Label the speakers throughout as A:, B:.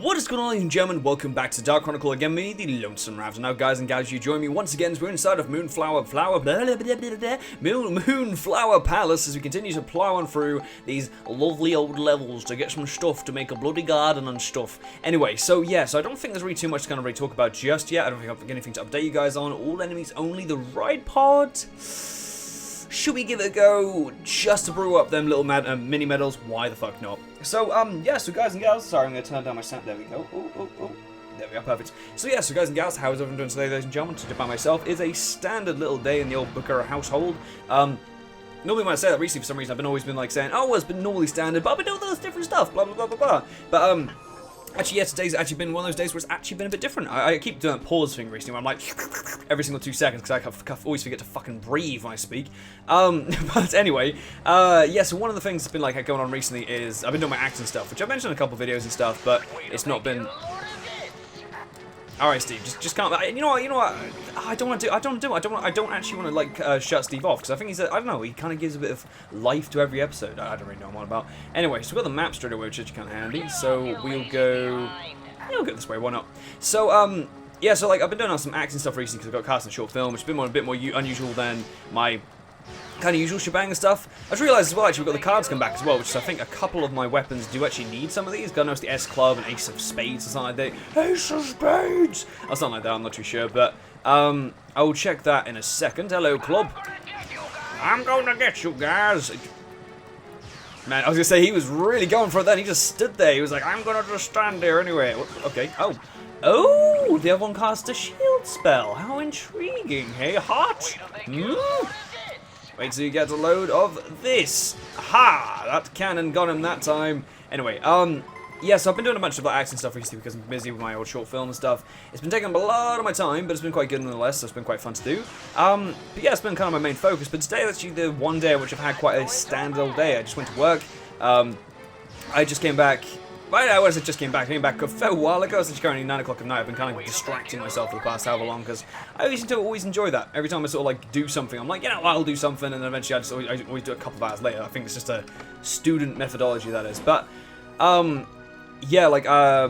A: What is going on, ladies and gentlemen? Welcome back to Dark Chronicle again, me, the Lonesome Ravidor. Now, guys and gals, you join me once again as we're inside of Moonflower Palace as we continue to plow on through these lovely old levels to get some stuff to make a bloody garden and stuff. Anyway, so yeah, so I don't think there's really too much to kind of really talk about just yet. I don't think I've got anything to update you guys on. All enemies only, the right part. Should we give it a go just to brew up them little mini medals? Why the fuck not? So, yeah, so guys and gals, sorry, I'm going to turn down my sound, there we go, there we are, perfect. So yeah, so guys and gals, how is everyone doing today, ladies and gentlemen? To by myself is a standard little day in the old Booker household. Normally when I say that recently, for some reason, I've always been like saying, oh, well, it's been normally standard, but I've been doing all this different stuff, blah, blah, blah, blah, blah. But, actually, yeah, today's actually been one of those days where it's actually been a bit different. I keep doing that pause thing recently where I'm like, every single 2 seconds, because I always forget to fucking breathe when I speak. But anyway, yeah, so one of the things that's been like going on recently is I've been doing my acting stuff, which I've mentioned in a couple videos and stuff, but it's not been... Alright, Steve, just calm. You know what? I don't actually want to like shut Steve off because I think he's I don't know. He kind of gives a bit of life to every episode. I don't really know what I'm on about. Anyway, so we've got the map straight away, which is kind of handy. So we'll go this way. Why not? So yeah, so like I've been doing some acting stuff recently because I've got cast in a short film, which has been a bit more unusual than my kind of usual shebang and stuff. I just realised as well, actually, we've got the cards come back as well, which is, I think, a couple of my weapons do actually need some of these. God knows the S Club and Ace of Spades or something like that. Ace of Spades! Or something like that, I'm not too sure, but I will check that in a second. Hello, Club. I'm going to get you guys. Man, I was going to say, he was really going for it then. He just stood there. He was like, I'm going to just stand there anyway. Okay, Oh, the other one cast a shield spell. How intriguing. Hey, hot. Wait till you get a load of this. Ha! That cannon got him that time. Anyway, yeah, so I've been doing a bunch of like action stuff recently because I'm busy with my old short film and stuff. It's been taking up a lot of my time, but it's been quite good nonetheless, so it's been quite fun to do. But yeah, it's been kind of my main focus. But today is actually the one day in which I've had quite a standard old day. I just went to work. I just came back. Right now, as I just came back a fair while ago. It's currently 9 o'clock at night. I've been kind of distracting myself for the past however long because I always enjoy that. Every time I sort of like do something, I'm like, you know, I'll do something, and then eventually I always do it a couple of hours later. I think it's just a student methodology, that is. But yeah, like I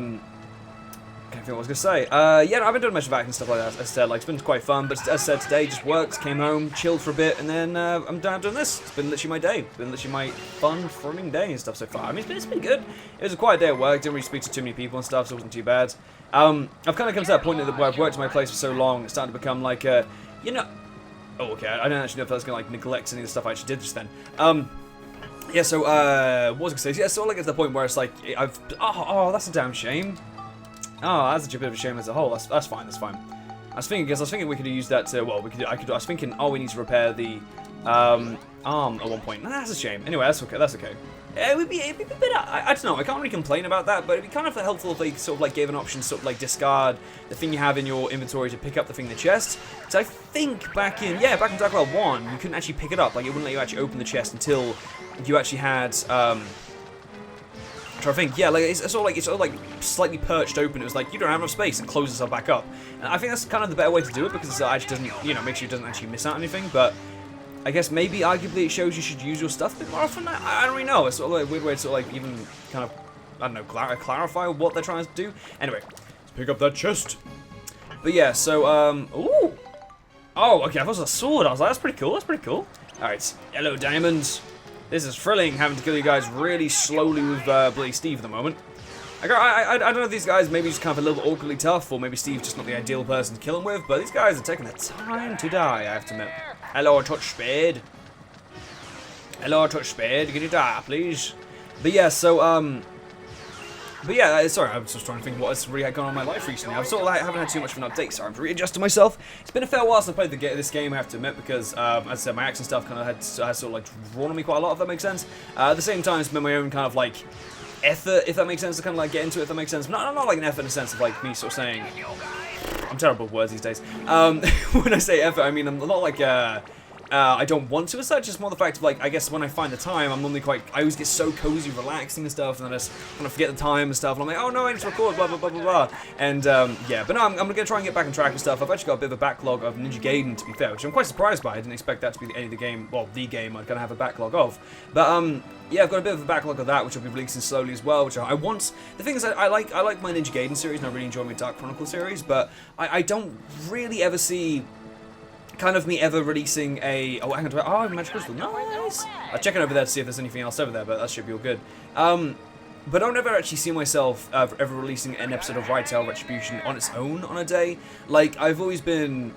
A: can't think what I was gonna say. Yeah, no, I've been doing much of acting and stuff like that. As I said, like it's been quite fun. But as I said, today just worked, came home, chilled for a bit, and then I'm down doing this. It's been literally my day. It's been literally my fun, thrilling day and stuff so far. I mean, it's been good. It was a quiet day at work. Didn't really speak to too many people and stuff, so it wasn't too bad. I've kind of come to that point where I've worked in my place for so long, it's starting to become like, you know. Oh, okay. I don't actually know if I was gonna like neglect any of the stuff I actually did just then. Yeah. So what was I gonna say? Yeah. So like at the point where it's like oh, that's a damn shame. Oh, that's a bit of a shame as a whole. That's fine. That's fine. I was thinking we could use that to, well, I was thinking, oh, we need to repair the arm at one point. Nah, that's a shame. Anyway, that's okay. That's okay. It'd be a bit. I don't know. I can't really complain about that, but it'd be kind of helpful if they sort of like gave an option to sort of like discard the thing you have in your inventory to pick up the thing in the chest. So I think back in Dark Cloud 1, you couldn't actually pick it up. Like it wouldn't let you actually open the chest until you actually had. I think, yeah, like it's sort of like slightly perched open. It was like you don't have enough space and closes itself back up. And I think that's kind of the better way to do it because it actually doesn't, you know, make sure it doesn't actually miss out on anything. But I guess maybe arguably it shows you should use your stuff a bit more often. I don't really know. It's sort of like a weird way to sort of like even kind of, I don't know, clarify what they're trying to do. Anyway, let's pick up that chest. But yeah, so ooh, oh, okay, I thought it was a sword. I was like, that's pretty cool. That's pretty cool. All right, hello, diamonds. This is thrilling, having to kill you guys really slowly with bloody Steve at the moment. I don't know if these guys maybe just kind of a little bit awkwardly tough, or maybe Steve's just not the ideal person to kill him with, but these guys are taking their time to die, I have to admit. Hello, Touch Spade. Hello, Touch Spade. Can you die, please? But yeah, so, but yeah, sorry, I was just trying to think what's really going on in my life recently. I've sort of like, haven't had too much of an update, so I'm readjusting myself. It's been a fair while since I played this game, I have to admit, because, as I said, my action stuff kind of has sort of like drawn on me quite a lot, if that makes sense. At the same time, it's been my own kind of like effort, if that makes sense, to kind of like get into it, if that makes sense. Not like an effort in the sense of like me sort of saying, I'm terrible with words these days. When I say effort, I mean I'm not like I don't want to as such. It's more the fact of, like, I guess when I find the time, I'm normally I always get so cozy, relaxing and stuff, and then I just kind of forget the time and stuff, and I'm like, oh no, I need to record, blah, blah, blah, blah, blah. And, yeah, but no, I'm going to try and get back on track and stuff. I've actually got a bit of a backlog of Ninja Gaiden, to be fair, which I'm quite surprised by. I didn't expect that to be the game I'm going to have a backlog of. But, yeah, I've got a bit of a backlog of that, which I'll be releasing slowly as well, which I want. The thing is, I like my Ninja Gaiden series, and I really enjoy my Dark Chronicle series, but I don't really ever see kind of me ever releasing a... Oh, hang on. Oh, Magic Crystal. Nice. I'll check it over there to see if there's anything else over there, but that should be all good. But I don't ever actually see myself ever releasing an episode of Rytale Retribution on its own on a day. Like, I've always been...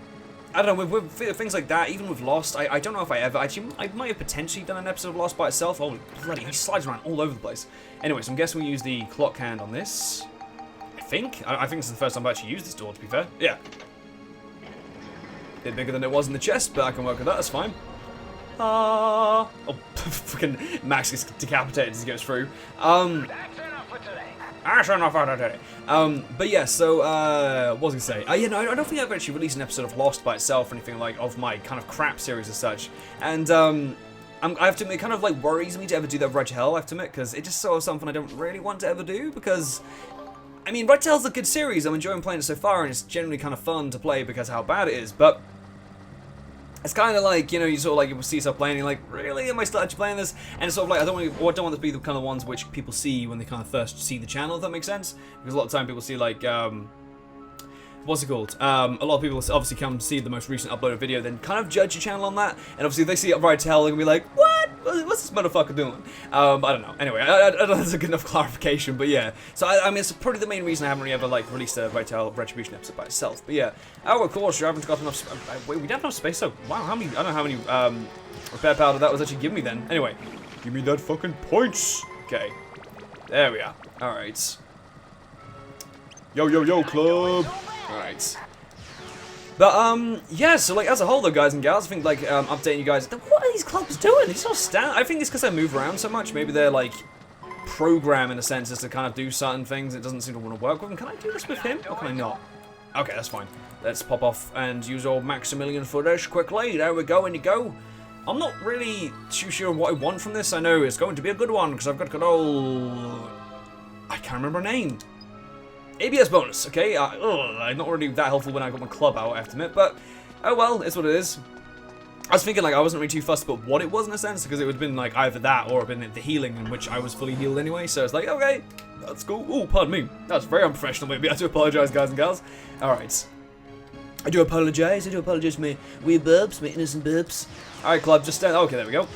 A: I don't know, with things like that, even with Lost, I don't know if I ever... Actually, I might have potentially done an episode of Lost by itself. Oh, bloody, he slides around all over the place. Anyway, so I'm guessing we use the clock hand on this. I think this is the first time I've actually used this door, to be fair. Yeah. Bit bigger than it was in the chest, but I can work with that, that's fine. Oh, freaking Max gets decapitated as he goes through. That's enough for today. But yeah, so, what was I going to say? Yeah, no, I don't think I've actually released an episode of Lost by itself or anything like of my kind of crap series as such. And, I have to admit, it kind of, like, worries me to ever do that Red Hell, I have to admit, because it's just sort of something I don't really want to ever do, because... I mean, Red Tail's a good series, I'm enjoying playing it so far, and it's generally kind of fun to play because of how bad it is, but it's kind of like, you know, you sort of like, you see yourself playing, and you're like, really, am I still actually playing this? And it's sort of like, I don't want to be the kind of ones which people see when they kind of first see the channel, if that makes sense, because a lot of time people see, like, what's it called? A lot of people obviously come see the most recent uploaded video, then kind of judge your channel on that, and obviously if they see it Red Tail, they're gonna be like, what? What's this motherfucker doing? I don't know. Anyway, I don't know if that's a good enough clarification, but yeah. So, I mean, it's probably the main reason I haven't really ever, like, released a Rytale Retribution episode by itself. But yeah. Oh, of course, you haven't got enough... Wait, we don't have enough space, so... Wow, how many... I don't know how many, repair powder that was actually giving me then. Anyway. Give me that fucking points! Okay. There we are. Alright. Yo, yo, yo, club! Alright. But, yeah, so, like, as a whole, though, guys and gals, I think, like, updating you guys, what are these clubs doing? They're so stand. I think it's because they move around so much. Maybe they're, like, programmed, in a sense, as to kind of do certain things. It doesn't seem to want to work with them. Can I do this with him, or can I not? Okay, that's fine. Let's pop off and use old Maximilian footage quickly. There we go, and you go. I'm not really too sure what I want from this. I know it's going to be a good one, because I've got good old... I can't remember her name. ABS bonus, okay? Not really that helpful when I got my club out, I have to admit, but oh well, it's what it is. I was thinking, like, I wasn't really too fussed about what it was in a sense, because it would have been, like, either that or been the healing, in which I was fully healed anyway, so it's like, okay, that's cool. Ooh, pardon me. That's very unprofessional, maybe. I do apologize, guys and gals. Alright. I do apologize, to my weird burps, my innocent burps. Alright, club, just stand. Okay, there we go.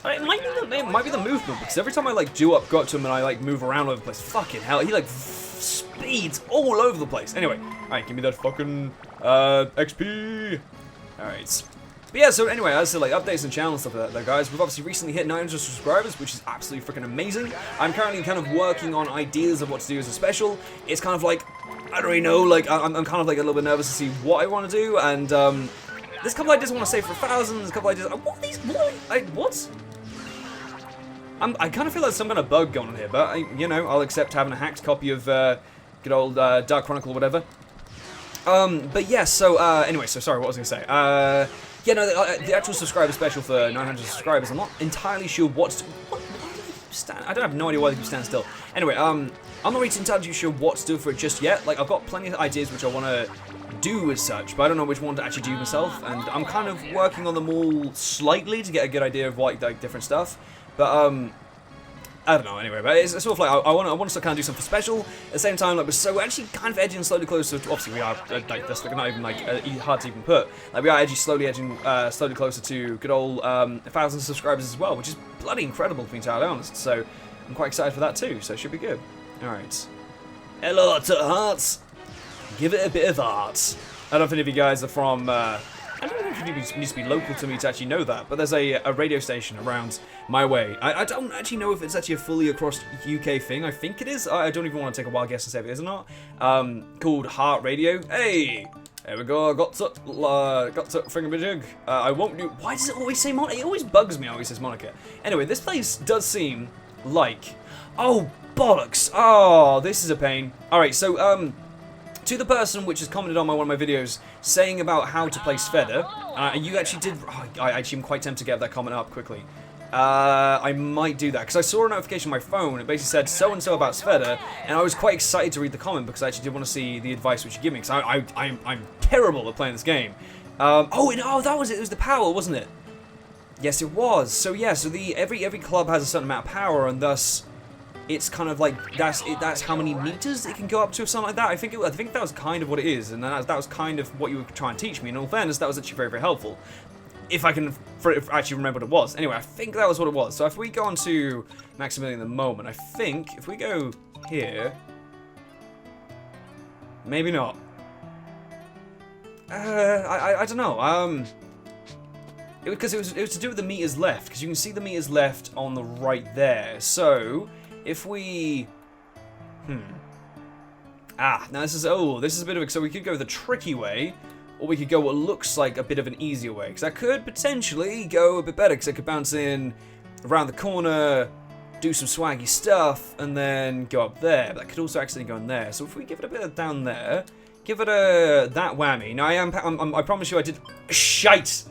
A: It might be the movement, because every time I, like, got to him and I, like, move around all over the place, fucking hell, he, like, speeds all over the place. Anyway, alright, give me that fucking XP. Alright. But yeah, so anyway, as I said, like, updates and channel and stuff like that, though, guys, we've obviously recently hit 900 subscribers, which is absolutely freaking amazing. I'm currently kind of working on ideas of what to do as a special. It's kind of like, I don't really know, like, I'm kind of like a little bit nervous to see what I want to do, and there's a couple ideas I want to save for thousands, a couple ideas. What? I kind of feel like there's some kind of bug going on here, but, you know, I'll accept having a hacked copy of good old Dark Chronicle or whatever. But yeah, so, anyway, so sorry, what was I going to say? Yeah, no, the actual subscriber special for 900 subscribers, I'm not entirely sure what I don't have no idea why they keep standing still. Anyway, I'm not really entirely sure what to do for it just yet. Like, I've got plenty of ideas which I want to do as such, but I don't know which one to actually do myself, and I'm kind of working on them all slightly to get a good idea of, like different stuff. But, I don't know, anyway, but it's sort of like, I want to kind of do something special, at the same time, like, we're actually kind of edging slowly closer to, obviously we are, like, that's like, not even, like, hard to even put, like, we are slowly closer to good old, 1,000 subscribers as well, which is bloody incredible, to be entirely honest, so, I'm quite excited for that too, so it should be good. Alright. Hello to hearts! Give it a bit of art. I don't know if any of you guys are from, I don't know if it needs to be local to me to actually know that, but there's a radio station around my way. I don't actually know if it's actually a fully across UK thing. I think it is. I don't even want to take a wild guess and say if it is or not. Called Heart Radio. Hey! There we go, got to thingamajig. I won't do... Why does it always say Monica? It always bugs me how it says Monica. Anyway, this place does seem like... Oh, bollocks! Oh, this is a pain. Alright, so, to the person which has commented on one of my videos saying about how to play SPHEDA, You actually did... Oh, I actually am quite tempted to get that comment up quickly. I might do that, because I saw a notification on my phone. It basically said so-and-so about SPHEDA, and I was quite excited to read the comment, because I actually did want to see the advice which you give me, because I'm terrible at playing this game. Oh, that was it. It was the power, wasn't it? Yes, it was. So yeah, so every club has a certain amount of power, and thus it's kind of like that's how many meters it can go up to, or something like that. I think that was kind of what it is, and that was kind of what you were trying to teach me. In all fairness, that was actually very, very helpful. If I can actually remember what it was. Anyway, I think that was what it was. So if we go on to Maximilian at the moment, I think if we go here, maybe not. I don't know. Because it was to do with the meters left, because you can see the meters left on the right there. So if we, now this is a bit of a, so we could go the tricky way, or we could go what looks like a bit of an easier way, because that could potentially go a bit better, because I could bounce in around the corner, do some swaggy stuff, and then go up there. But that could also actually go in there. So if we give it a bit of down there, give it that whammy. Now I promise you I did shite.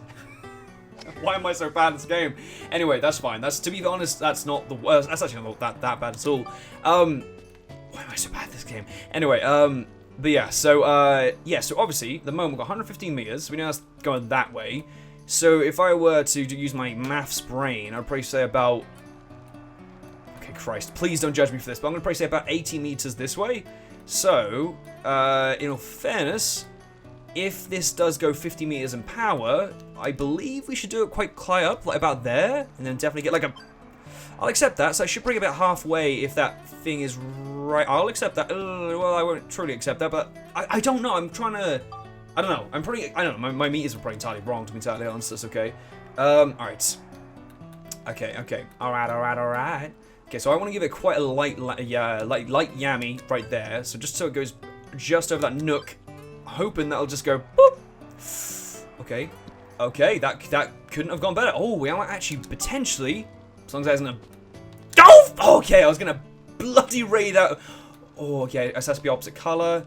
A: Why am I so bad at this game? Anyway, that's fine. That's, to be honest, that's not the worst. That's actually not that bad at all. Why am I so bad at this game? Anyway, but yeah, so obviously, the moment we've got 115 meters, we know that's going that way. So if I were to use my maths brain, I'd probably say about, okay, Christ, please don't judge me for this, but I'm going to probably say about 80 meters this way. So, in all fairness, if this does go 50 meters in power, I believe we should do it quite high up, like about there, and then definitely get like a... I'll accept that, so I should bring it about halfway if that thing is right. I'll accept that. Well, I won't truly accept that, but I don't know. I'm trying to... I don't know. I don't know. My meters are probably entirely wrong, to be entirely honest. That's okay. Alright. Okay. Alright. Okay, so I want to give it quite a light yammy right there. So just so it goes just over that nook. Hoping that'll just go boop. Okay, that couldn't have gone better. Oh, we are actually potentially, as long as there's okay, I was gonna bloody raid out. Oh, okay, it has to be opposite color.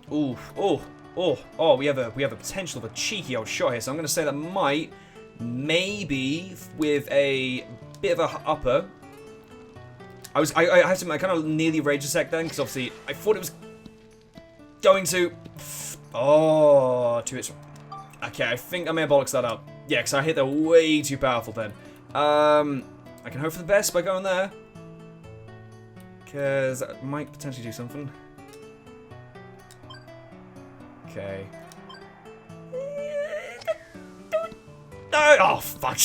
A: Oh, we have a potential of a cheeky old shot here. So I'm gonna say that maybe with a bit of a upper. I have to, I kind of nearly rage a sec then, because obviously I thought it was going to... Oh, 2 hits. Okay, I think I may have bollocks that up. Yeah, because I hit that way too powerful then. I can hope for the best by going there. Because that might potentially do something. Okay. Oh, fuck.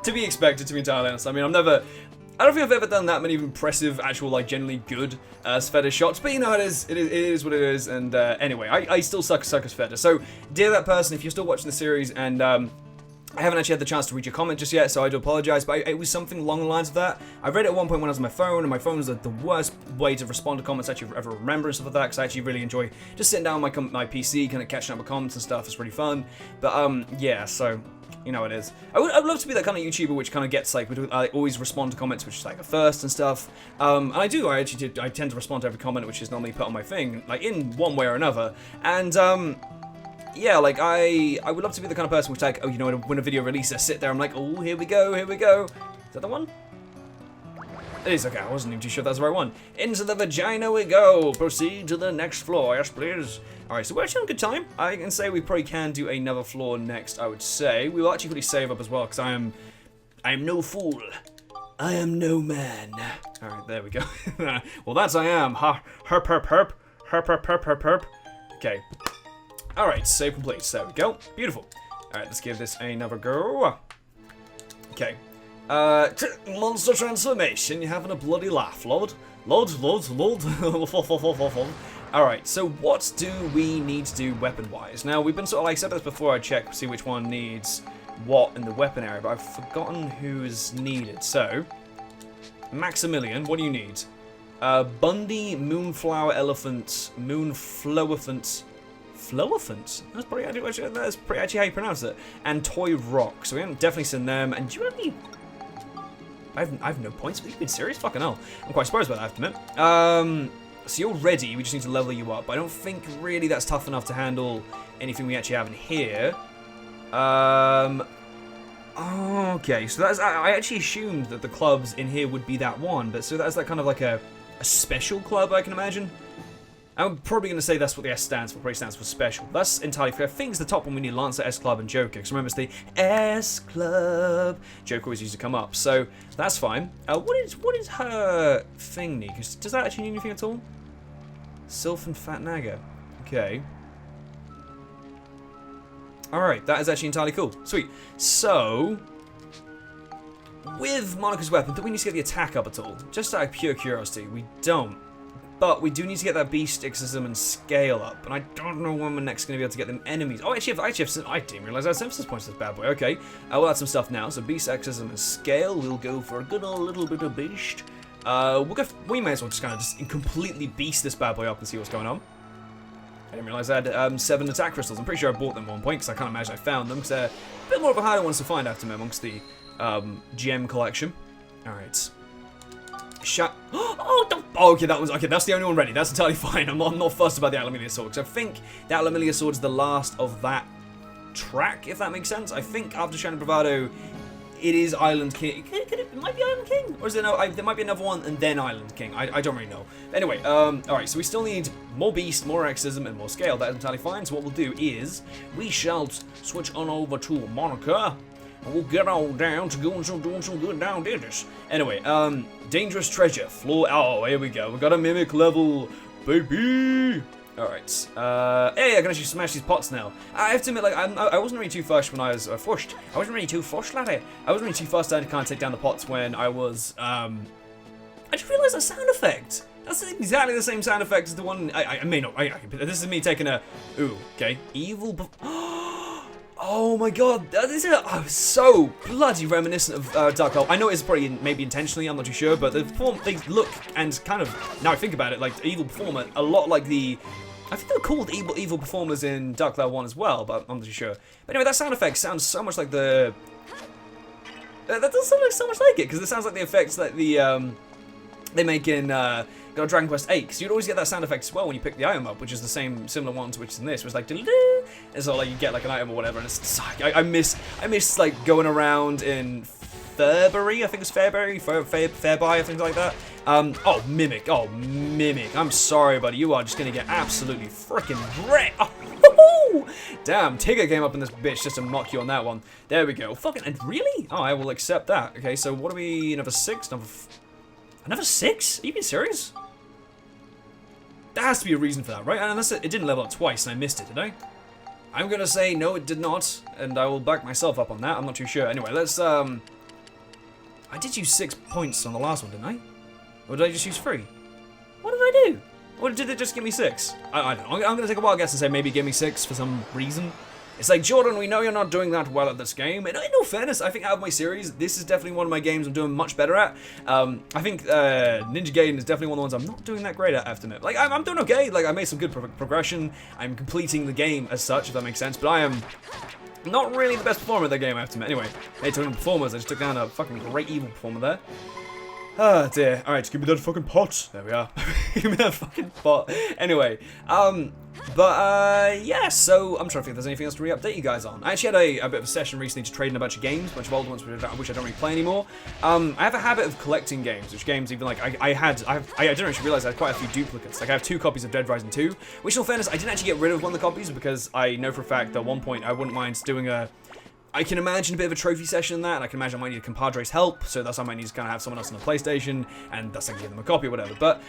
A: To be expected, to be entirely honest. I mean, I don't think I've ever done that many impressive, actual, like, generally good SPHEDA shots, but you know, it is what it is, and anyway, I still suck at SPHEDA. So, dear that person, if you're still watching the series, and I haven't actually had the chance to read your comment just yet, so I do apologise, but it was something along the lines of that. I read it at one point when I was on my phone, and my phone was the worst way to respond to comments I actually ever remember and stuff like that, because I actually really enjoy just sitting down on my PC, kind of catching up with comments and stuff. It's really fun, but yeah, so... You know it is. I would love to be that kind of YouTuber which kind of gets like, I always respond to comments which is like a first and stuff. And I tend to respond to every comment which is normally put on my thing, like in one way or another. And yeah, like I would love to be the kind of person which like, oh, you know, when a video releases, I sit there, I'm like, oh, here we go. Is that the one? It is, okay, I wasn't even too sure if that's the right one. Into the vagina we go. Proceed to the next floor, yes please. Alright, so we're actually on a good time. I can say we probably can do another floor next, I would say. We will actually quickly save up as well, because I am no fool. I am no man. Alright, there we go. Well, that's I am. Herp. Okay. Alright, save complete. There we go. Beautiful. Alright, let's give this another go. Okay. Monster transformation, you're having a bloody laugh, Lord. Alright, so what do we need to do weapon-wise? Now, we've been sort of, like I said this before, I checked to see which one needs what in the weapon area, but I've forgotten who's needed. So, Maximilian, what do you need? Bundy, Moonflower Elephant, Moonflowephant. Flowephant? That's pretty actually how you pronounce it. And Toy Rock. So we haven't definitely seen them. And do you have any... I have no points, but you've been serious? Fucking hell. I'm quite surprised by that, I have to admit. So you're ready, we just need to level you up. I don't think really that's tough enough to handle anything we actually have in here. Okay, so that's... I actually assumed that the clubs in here would be that one, but so that's like kind of like a special club, I can imagine. I'm probably going to say that's what the S stands for. Probably stands for special. That's entirely fair. I think it's the top one we need Lancer, S Club, and Joker. Because remember, it's the S Club. Joker always used to come up. So that's fine. What is her thing need? Does that actually need anything at all? Sylph and Fat Naga. Okay. Alright, that is actually entirely cool. Sweet. So, with Monica's weapon, do we need to get the attack up at all? Just out of pure curiosity, we don't. But we do need to get that beast exorcism and scale up, and I don't know when we're next going to be able to get them enemies. Oh, I didn't realize I had synthesis points to this bad boy. Okay, we'll add some stuff now. So beast exorcism and scale. We'll go for a good old little bit of beast. We may as well just kind of completely beast this bad boy up and see what's going on. I didn't realize I had 7 attack crystals. I'm pretty sure I bought them at one point because I can't imagine I found them. Because they're a bit more of a harder ones to find after me amongst the gem collection. All right. Oh, okay, that's the only one ready. That's entirely fine. I'm not fussed about the Aluminium Sword, because I think the Aluminium Sword is the last of that track, if that makes sense. I think after Shining Bravado, it is Island King. It might be Island King, or is there no? There might be another one and then Island King. I don't really know. Anyway, all right. So we still need more Beast, more Exorcism, and more Scale. That is entirely fine. So what we'll do is we shall switch on over to Monica. And we'll get on down to doing some good down business. Anyway, Dangerous Treasure, floor... Oh, here we go. We got a Mimic level, baby! Alright. Hey, I can actually smash these pots now. I have to admit, like, I wasn't really too fussed when I was flushed. I wasn't really too fussed, laddie. I wasn't really too fussed to kind of take down the pots when I was, I just realised that sound effect. That's exactly the same sound effect as the one... I may not... this is me taking a... Ooh, okay. Evil... Oh my god, this is so bloody reminiscent of Dark Elf. I know it's probably maybe intentionally, I'm not too sure, but they look and kind of, now I think about it, like Evil Performer, a lot like the... I think they were called Evil Performers in Dark Cloud 1 as well, but I'm not too sure. But anyway, that sound effect sounds so much like the... that does sound like so much like it, because it sounds like the effects that the... they make in Dragon Quest 8, because you'd always get that sound effect as well when you pick the item up, which is the similar one to which is in this, which is like and so like you get like an item or whatever, and it's I miss like going around in Fairbury, I think it's Fairbury, Fairbury, things like that. Oh Mimic, I'm sorry, buddy, you are just gonna get absolutely freaking wrecked. Oh, damn, Tigger came up in this bitch just to knock you on that one. There we go. Fucking, and really? Oh, I will accept that. Okay, so what are we? Another 6, another 6? Are you being serious? There has to be a reason for that, right? And unless it didn't level up twice and I missed it, did I? I'm gonna say no, it did not, and I will back myself up on that. I'm not too sure. Anyway, let's I did use 6 points on the last one, didn't I? Or did I just use 3? What did I do? Or did it just give me 6? I don't know. I'm gonna take a wild guess and say maybe give me 6 for some reason. It's like, Jordan, we know you're not doing that well at this game. And in all fairness, I think out of my series, this is definitely one of my games I'm doing much better at. I think Ninja Gaiden is definitely one of the ones I'm not doing that great at, I have to admit. Like, I'm doing okay. Like, I made some good progression. I'm completing the game as such, if that makes sense. But I am not really the best performer of the game, I have to admit. Anyway, hey, talking performers, I just took down a fucking great evil performer there. Oh dear. Alright, just give me that fucking pot. There we are. Give me that fucking pot. Anyway, yeah, so I'm trying to think if there's anything else to re-update you guys on. I actually had a bit of a session recently to trade in a bunch of games, a bunch of old ones which I don't really play anymore. I have a habit of collecting games, which games even like, I didn't actually realize I had quite a few duplicates. Like I have 2 copies of Dead Rising 2, which in all fairness, I didn't actually get rid of one of the copies because I know for a fact that at one point I wouldn't mind doing I can imagine a bit of a trophy session in that, and I can imagine I might need a compadre's help, so that's why I might need to kind of have someone else on the PlayStation, and that's like give them a copy or whatever. But,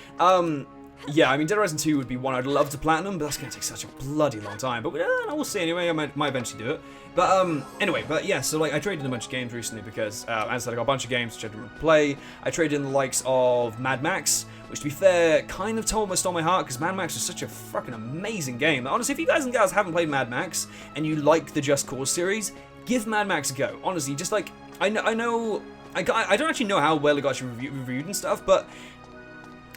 A: yeah, I mean, Dead Rising 2 would be one I'd love to platinum, but that's going to take such a bloody long time. But we'll see anyway, I might eventually do it. But, anyway, yeah, so, like, I traded in a bunch of games recently because, as I said, I got a bunch of games which I didn't play. I traded in the likes of Mad Max, which, to be fair, kind of stole my heart, because Mad Max was such a fucking amazing game. Honestly, if you guys and gals haven't played Mad Max, and you like the Just Cause series, give Mad Max a go. Honestly, just like, I don't actually know how well it got reviewed and stuff, but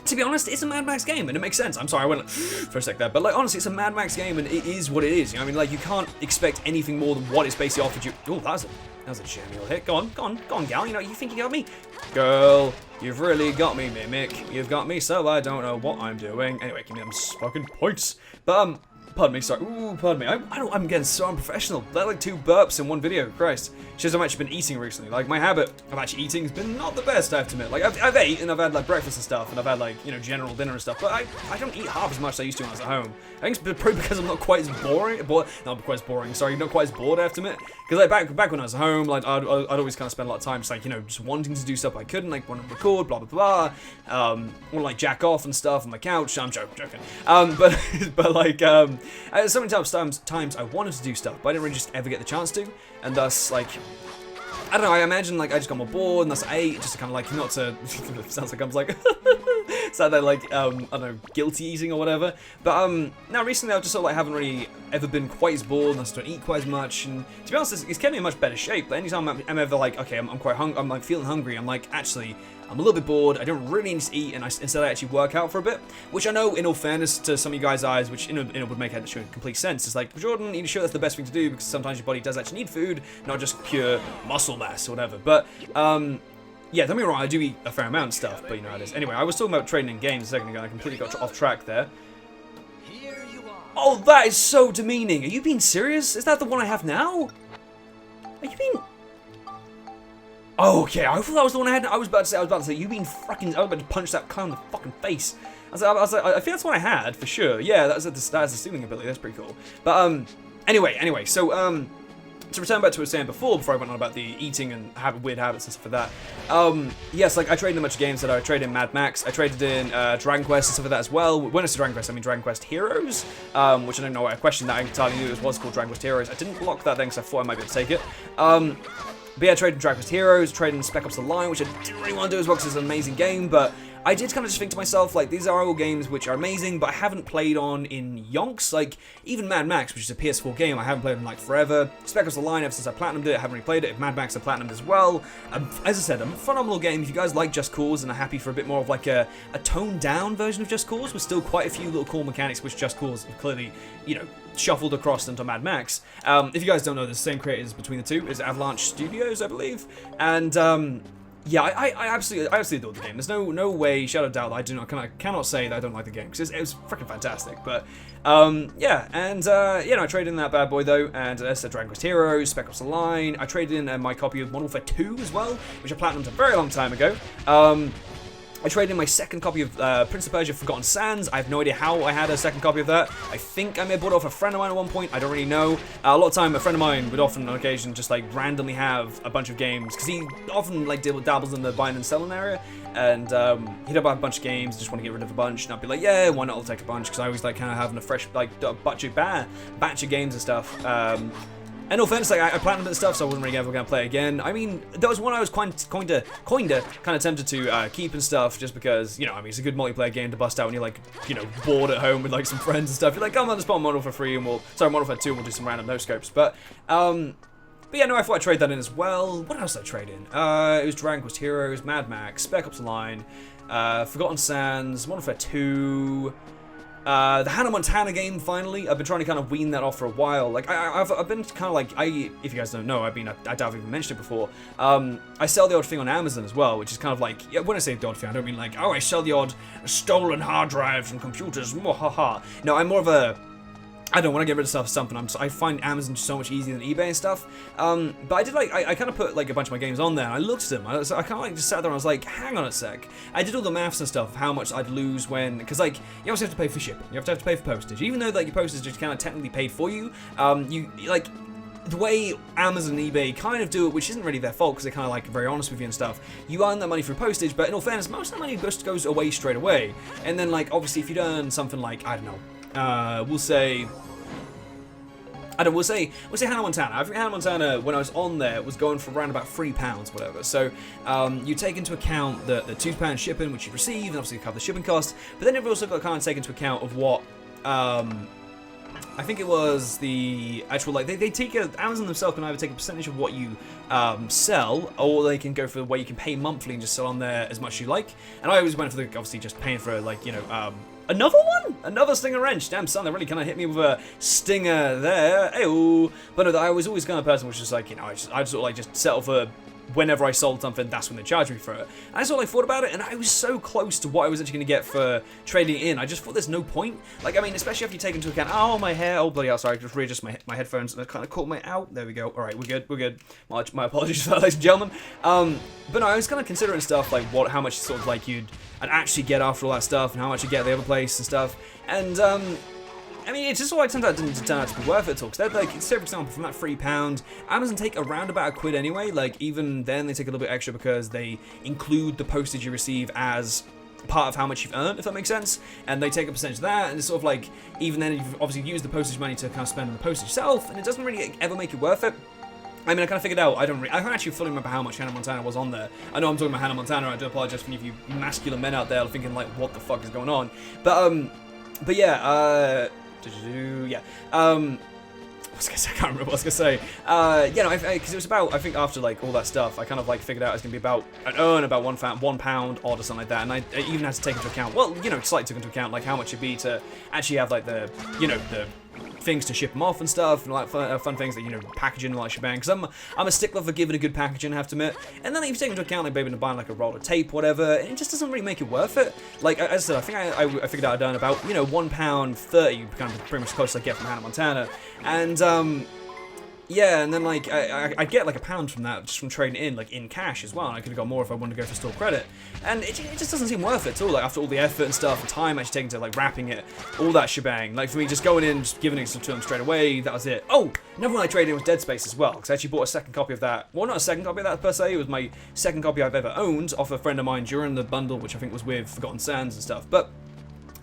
A: to be honest, it's a Mad Max game, and it makes sense. I'm sorry, I went for a sec there, but like, honestly, it's a Mad Max game, and it is what it is. You know what I mean? Like, you can't expect anything more than what it's basically offered you. Oh, that was a jammy little hit. Go on, gal. You know, you think you got me? Girl, you've really got me, Mimic. You've got me, so I don't know what I'm doing. Anyway, give me them fucking points. But, Pardon me, sorry. Ooh, pardon me. I'm getting so unprofessional. They're like 2 burps in one video. Christ. Shows I've actually been eating recently. Like, my habit of actually eating has been not the best, I have to admit. Like, I've ate, and I've had, like, breakfast and stuff, and I've had, like, you know, general dinner and stuff, but I don't eat half as much as I used to when I was at home. I think it's probably because I'm not quite as not quite as boring, sorry, not quite as bored, I have to admit. Because, like, back when I was at home, like, I'd always kind of spend a lot of time just, like, you know, just wanting to do stuff I couldn't, like, want to record, blah, blah, blah, want to, like, jack off and stuff on my couch. I'm joking. But like, so many times I wanted to do stuff, but I didn't really just ever get the chance to, and thus, like, I don't know, I imagine, like, I just got more bored, and thus I ate, just to kind of, like, not to, sounds like I'm, like, sound like, I don't know, guilty eating or whatever, but, now, recently, I've just sort of, like, haven't really ever been quite as bored, and I just don't eat quite as much, and, to be honest, it's kept me in much better shape. But anytime I'm ever, like, okay, I'm quite hungry, I'm, like, feeling hungry, I'm, like, actually, I'm a little bit bored, I don't really need to eat, and instead I actually work out for a bit, which I know, in all fairness, to some of you guys' eyes, which, would make actually complete sense. It's like, Jordan, you sure that's the best thing to do, because sometimes your body does actually need food, not just pure muscle mass or whatever. But, yeah, don't get me wrong, I do eat a fair amount of stuff, but you know how it is. Anyway, I was talking about trading in games a second ago, and I completely got off track there. Oh, that is so demeaning. Are you being serious? Is that the one I have now? Are you being... Oh, okay, I thought that was the one I had. I was about to say, you been fucking... I was about to punch that cunt in the fucking face. I was like, I think that's the one I had, for sure. Yeah, that's the stealing ability, that's pretty cool. But, anyway, so, to return back to what I was saying before I went on about the eating and weird habits and stuff like that, yes, like, I traded in a bunch of games that I traded in Mad Max, I traded in Dragon Quest and stuff like that as well. When I say Dragon Quest, I mean Dragon Quest Heroes, which I don't know, I questioned that entirely knew it was called Dragon Quest Heroes. I didn't block that then because I thought I might be able to take it. But yeah, I traded in Dragon Quest Heroes, traded in Spec Ops The Line, which I didn't really want to do as well because it's an amazing game, but I did kind of just think to myself, like, these are all games which are amazing, but I haven't played on in yonks. Like, even Mad Max, which is a PS4 game, I haven't played on, like, forever. Spec Ops The Line, ever since I platinumed it, I haven't really played it. Mad Max, I platinumed as well. As I said, a phenomenal game. If you guys like Just Cause and are happy for a bit more of, like, a toned-down version of Just Cause, with still quite a few little cool mechanics, which Just Cause clearly, you know, shuffled across into Mad Max. If you guys don't know, the same creators between the two is Avalanche Studios, I believe, and yeah, I absolutely adore the game. There's no way, shadow of doubt, that I cannot say that I don't like the game because it was freaking fantastic. But yeah, and you know, I traded in that bad boy though, and that's Dragon Quest Heroes, Spec Ops The Line. I traded in my copy of Modern Warfare 2 as well, which I platinumed a very long time ago. I traded in my second copy of Prince of Persia Forgotten Sands. I have no idea how I had a second copy of that. I think I may have bought it off a friend of mine at one point. I don't really know. A lot of time, a friend of mine would often, on occasion, just like randomly have a bunch of games. Because he often like dabbles in the buying and selling area. And he'd have a bunch of games, just want to get rid of a bunch. And I'd be like, yeah, why not? I'll take a bunch. Because I always like kind of having a fresh like batch of games and stuff. And no offense, like I platinumed and stuff, so I wasn't really ever going to play it again. I mean, that was one I was kind of tempted to keep and stuff, just because, you know, I mean, it's a good multiplayer game to bust out when you're like, you know, bored at home with like some friends and stuff. You're like, come on, let's put on Modern Warfare 3 and Modern Warfare 2 and we'll do some random no-scopes. But yeah, no, I thought I'd trade that in as well. What else did I trade in? It was Dragon Quest Heroes, Mad Max, Spec Ops The Line, Forgotten Sands, Modern Warfare 2. The Hannah Montana game, finally. I've been trying to kind of wean that off for a while. Like, I've been kind of like, if you guys don't know, I doubt I've even mentioned it before. I sell the odd thing on Amazon as well, which is kind of like, yeah, when I say the odd thing, I don't mean like, oh, I sell the odd stolen hard drives and computers, haha. No, I'm more of a, I don't want to get rid of something. I find Amazon so much easier than eBay and stuff. But I did like, I kind of put like a bunch of my games on there and I looked at them. I kind of like just sat there and I was like, hang on a sec. I did all the maths and stuff of how much I'd lose when, because like, you also have to pay for shipping. You have to pay for postage. Even though like your postage is kind of technically paid for you, you like, the way Amazon and eBay kind of do it, which isn't really their fault because they're kind of like very honest with you and stuff, you earn that money through postage, but in all fairness, most of that money just goes away straight away. And then like, obviously if you'd earn something like, I don't know, we'll say Hannah Montana. I think Hannah Montana, when I was on there, was going for around about £3, whatever. So you take into account the £2 shipping, which you receive, and obviously cover the shipping costs. But then you've also got to kind of take into account of what I think it was the actual, like, they take Amazon themselves can either take a percentage of what you sell, or they can go for the way you can pay monthly and just sell on there as much as you like. And I always went for the, obviously, just paying for, like, you know, another one? Another stinger wrench. Damn, son, they really kind of hit me with a stinger there. Ew. But no, I was always kind of person which was like, you know, I just sort of like just settle for whenever I sold something, that's when they charged me for it. And I sort of thought about it, and I was so close to what I was actually going to get for trading in. I just thought there's no point. Like, I mean, especially if you take into account, oh, my hair, oh, bloody hell, sorry, I just readjust my headphones, and I kind of caught my out. There we go. All right, we're good. My apologies for that, ladies and gentlemen. But no, I was kind of considering stuff like how much sort of like you'd actually get after all that stuff, and how much you get at the other place and stuff. And, I mean, it's just all like sometimes it didn't turn out to be worth it at all. Because they're like, say for example, from that £3, Amazon take around about £1 anyway. Like, even then they take a little bit extra because they include the postage you receive as part of how much you've earned, if that makes sense. And they take a percentage of that, and it's sort of like, even then you've obviously used the postage money to kind of spend on the postage itself, and it doesn't really ever make it worth it. I mean, I kind of figured out, I don't actually fully remember how much Hannah Montana was on there. I know I'm talking about Hannah Montana, I do apologize for any of you masculine men out there thinking like, what the fuck is going on? But yeah, yeah. I can't remember what I was gonna say. Yeah, no, because it was about, I think after like all that stuff, I kind of like figured out it's gonna be about, I'd earn about £1 odd or something like that, and I even had to take into account, well, you know, slightly took into account like how much it'd be to actually have like the, you know, the things to ship them off and stuff, and like fun things that, you know, packaging and like shebang, because I'm a stickler for giving a good packaging, I have to admit. And then if you take into account like maybe buying like a roll of tape, whatever, and it just doesn't really make it worth it. Like as I said, I think I figured out I'd done about, you know, £1.30, kind of pretty much as close as I get from Hannah Montana, and yeah, and then like I get like £1 from that just from trading in, like in cash as well. And I could have got more if I wanted to go for store credit, and it just doesn't seem worth it at all. Like after all the effort and stuff, and time actually taken to like wrapping it, all that shebang. Like for me, just going in, just giving it to them straight away, that was it. Oh, another one I traded in was Dead Space as well, because I actually bought a second copy of that. Well, not a second copy of that per se. It was my second copy I've ever owned off a friend of mine during the bundle, which I think was with Forgotten Sands and stuff. But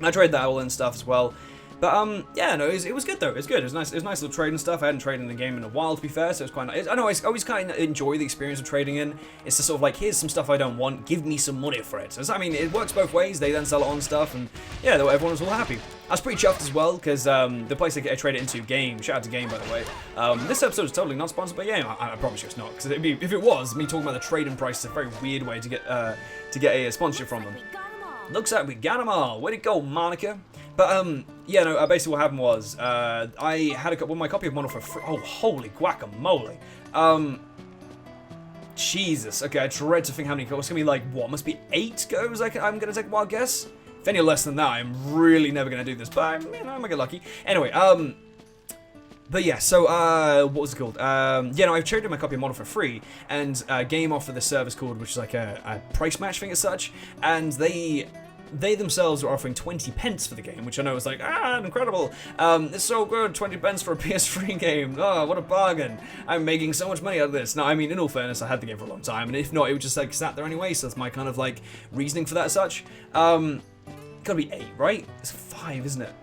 A: I traded that all in stuff as well. But yeah, no, it was good though. It was good. It was nice. It was nice little trading stuff. I hadn't traded in the game in a while, to be fair, so it was quite nice. I know I always kind of enjoy the experience of trading in. It's just sort of like, here's some stuff I don't want. Give me some money for it. So I mean, it works both ways. They then sell it on stuff, and yeah, everyone was all happy. I was pretty chuffed as well because the place I traded into, Game. Shout out to Game, by the way. This episode is totally not sponsored by Game. I promise you it's not, because if it was, me talking about the trading price is a very weird way to get a sponsorship from them. Looks like we got them all. Way to go, Monica. But, yeah, no, basically what happened was, I had my copy of Model for free. Oh, holy guacamole. Jesus. Okay, I dread to think how many goes. It's gonna be like, what, must be 8 goes I'm gonna take a wild guess? If any are less than that, I'm really never gonna do this, but, you know, I might get lucky. Anyway, but yeah, so, what was it called? Yeah, no, I've traded my copy of Model for free, and Game offered this service called, which is like a price match thing as such, and they themselves are offering 20 pence for the game, which I know is like, incredible. It's so good, 20 pence for a PS3 game. Oh, what a bargain. I'm making so much money out of this. No, I mean, in all fairness, I had the game for a long time, and if not, it would just like sat there anyway, so that's my kind of like reasoning for that as such. Gotta be 8, right? It's 5, isn't it?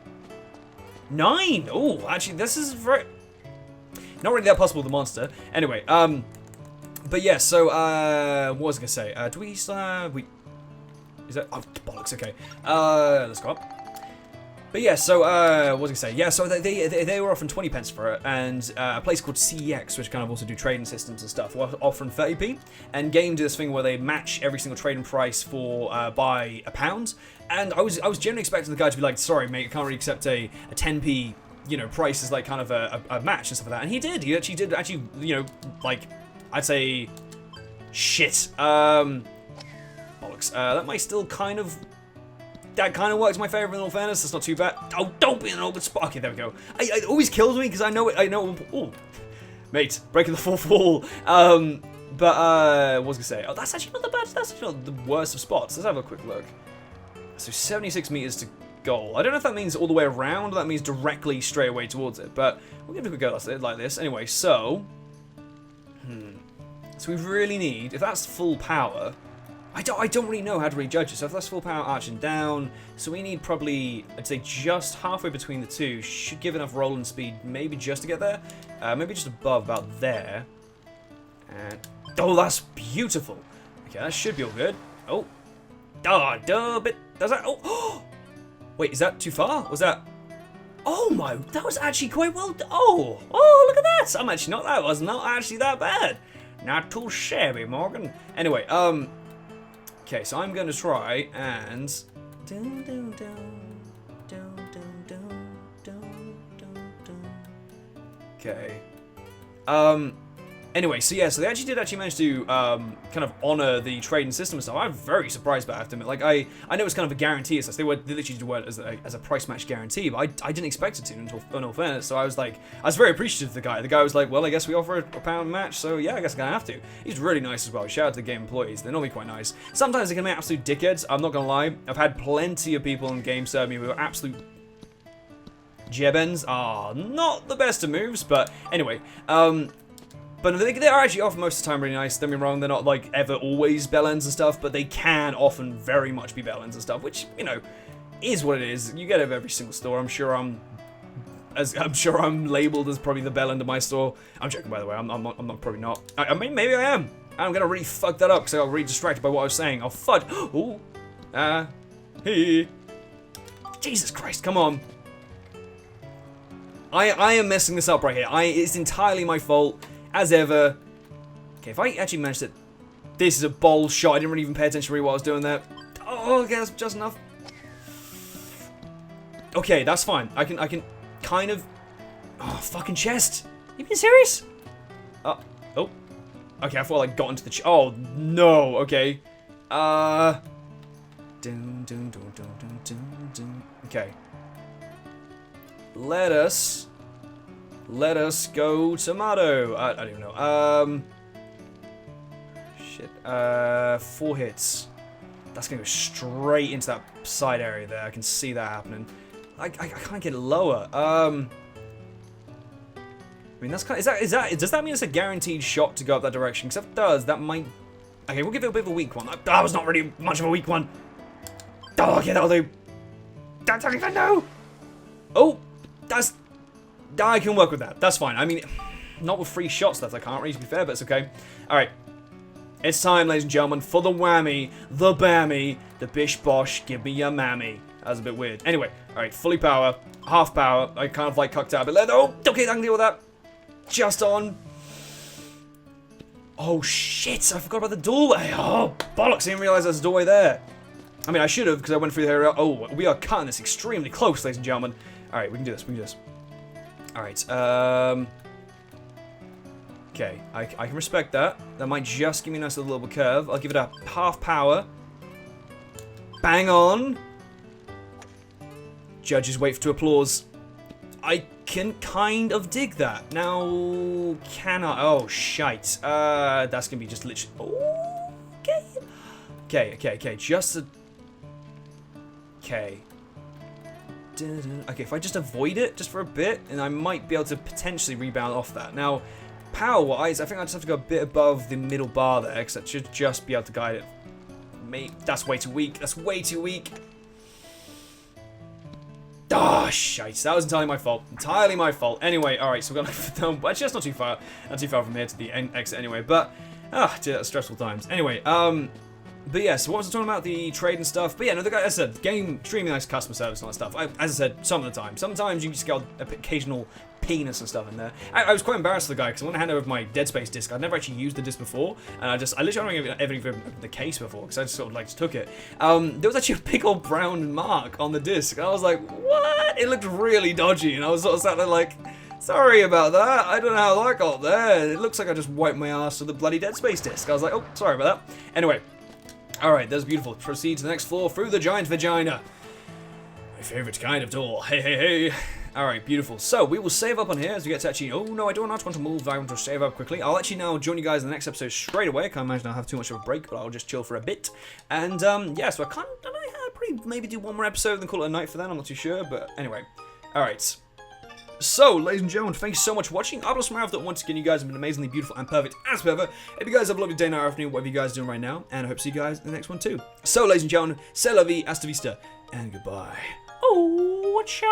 A: 9! Oh, actually, this is very... not really that possible with the monster. Anyway, but yeah, so, what was I gonna say? Do we still is that... oh, bollocks, okay. Let's go up. But yeah, so, what was I gonna say? Yeah, so they were offering 20 pence for it, and a place called CEX, which kind of also do trading systems and stuff, were offering 30p, and Game do this thing where they match every single trading price for, by £1, and I was generally expecting the guy to be like, sorry mate, I can't really accept a 10p, you know, price as like kind of a match and stuff like that, and he did, you know, like, I'd say, shit, bollocks, that might still kind of... that kind of works in my favour in all fairness. That's not too bad. Oh, don't be in an open spot. Okay, there we go. It always kills me because I know it. Oh, mate, breaking the fourth wall. But what was I gonna say? Oh, that's actually not the bad. That's actually not the worst of spots. Let's have a quick look. So 76 meters to goal. I don't know if that means all the way around or that means directly straight away towards it. But we're gonna do a go like this. Anyway, so so we really need, if that's full power. I don't really know how to really judge it. So if that's full power arching down, so we need probably, I'd say just halfway between the two. Should give enough rolling speed, maybe just to get there. Maybe just above, about there. And, oh, that's beautiful. Okay, that should be all good. Oh, bit. Does that? Oh, wait, is that too far? Was that? Oh my, that was actually quite well. Oh, look at that. I'm actually not. That was not actually that bad. Not too shabby, Morgan. Anyway, okay, so I'm going to try and... okay. Anyway, so yeah, so they actually did manage to kind of honor the trading system and stuff. I'm very surprised by it, I have to admit. Like, I know it's kind of a guarantee, so they literally did it as a price match guarantee, but I didn't expect it to, in all fairness. So I was very appreciative of the guy. The guy was like, well, I guess we offer a pound match, so yeah, I guess I'm gonna have to. He's really nice as well. Shout out to the game employees. They're normally quite nice. Sometimes they can be absolute dickheads, I'm not gonna lie. I've had plenty of people in game serve me who are absolute jebens. Not the best of moves, but anyway, but they are actually often most of the time really nice. Don't get me wrong, they're not like ever always bell ends and stuff, but they can often very much be bell ends and stuff, which, you know, is what it is. You get it at every single store. I'm sure I'm labeled as probably the bell end of my store. I'm joking, by the way. I'm not probably not. I mean, maybe I am. I'm gonna really fuck that up because I got really distracted by what I was saying. Oh fudge. Ooh. Hey. Jesus Christ, come on. I am messing this up right here. It's entirely my fault. As ever. Okay, if I actually managed it. This is a bold shot. I didn't really even pay attention to what I was doing there. Oh, okay, that's just enough. Okay, that's fine. I can kind of. Oh, fucking chest. You being serious? Oh. Okay, I thought I got into the oh no. Okay. Okay. Let us go tomato. I don't even know. Shit. 4 hits. That's gonna go straight into that side area there. I can see that happening. I can't get it lower. I mean, that's kind of, does that mean it's a guaranteed shot to go up that direction? Because if it does, that might. Okay, we'll give it a bit of a weak one. That was not really much of a weak one. Oh, okay, that'll do. That's not even no. Oh, I can work with that. That's fine. I mean, not with 3 shots left. I can't really, to be fair, but it's okay. All right. It's time, ladies and gentlemen, for the whammy, the bammy, the bish bosh, give me your mammy. That was a bit weird. Anyway, all right, fully power, half power. I kind of like cucked out a bit. Oh, okay, I can deal with that. Just on. Oh, shit. I forgot about the doorway. Oh, bollocks. I didn't realize there's a doorway there. I mean, I should have, because I went through the area. Oh, we are cutting this extremely close, ladies and gentlemen. All right, we can do this. We can do this. All right. Okay, I can respect that. That might just give me a nice little curve. I'll give it a half power. Bang on. Judges wait to applause. I can kind of dig that. Now, can I? Oh, shite. That's going to be just literally. Okay. Okay. Just a. Okay. Okay, if I just avoid it just for a bit, and I might be able to potentially rebound off that. Now, power-wise, I think I just have to go a bit above the middle bar there, because that should just be able to guide it. That's way too weak. That's way too weak. Ah, shite. That was entirely my fault. Entirely my fault. Anyway, alright, so we're going to... Actually, that's not too far. Not too far from here to the exit anyway, but... dear, that's stressful times. Anyway, but yeah, so what was I talking about? The trade and stuff. But yeah, no, the guy, as I said, game, extremely nice customer service and all that stuff. As I said, some of the time. Sometimes you just get occasional penis and stuff in there. I was quite embarrassed of the guy because I want to hand over my Dead Space disc. I'd never actually used the disc before, and I literally haven't ever even opened the case before because I just sort of like just took it. There was actually a big old brown mark on the disc, and I was like, what? It looked really dodgy, and I was sort of sat there like, sorry about that. I don't know how that got there. It looks like I just wiped my ass with the bloody Dead Space disc. I was like, oh, sorry about that. Anyway. Alright, that's beautiful. Proceed to the next floor through the giant vagina. My favorite kind of door. Hey. Alright, beautiful. So, we will save up on here as we get to actually... Oh, no, I do not want to move. I want to save up quickly. I'll actually now join you guys in the next episode straight away. I can't imagine I'll have too much of a break, but I'll just chill for a bit. And, yeah, so I probably maybe do one more episode and then call it a night for that. I'm not too sure, but anyway. Alright. So, ladies and gentlemen, thank you so much for watching. I'm TheLonesomeRavidor. Once again, you guys have been amazingly beautiful and perfect as per ever. If you guys have a lovely day, night, or afternoon, whatever you guys are doing right now, and I hope to see you guys in the next one too. So, ladies and gentlemen, c'est la vie, hasta vista, and goodbye. Oh, what show!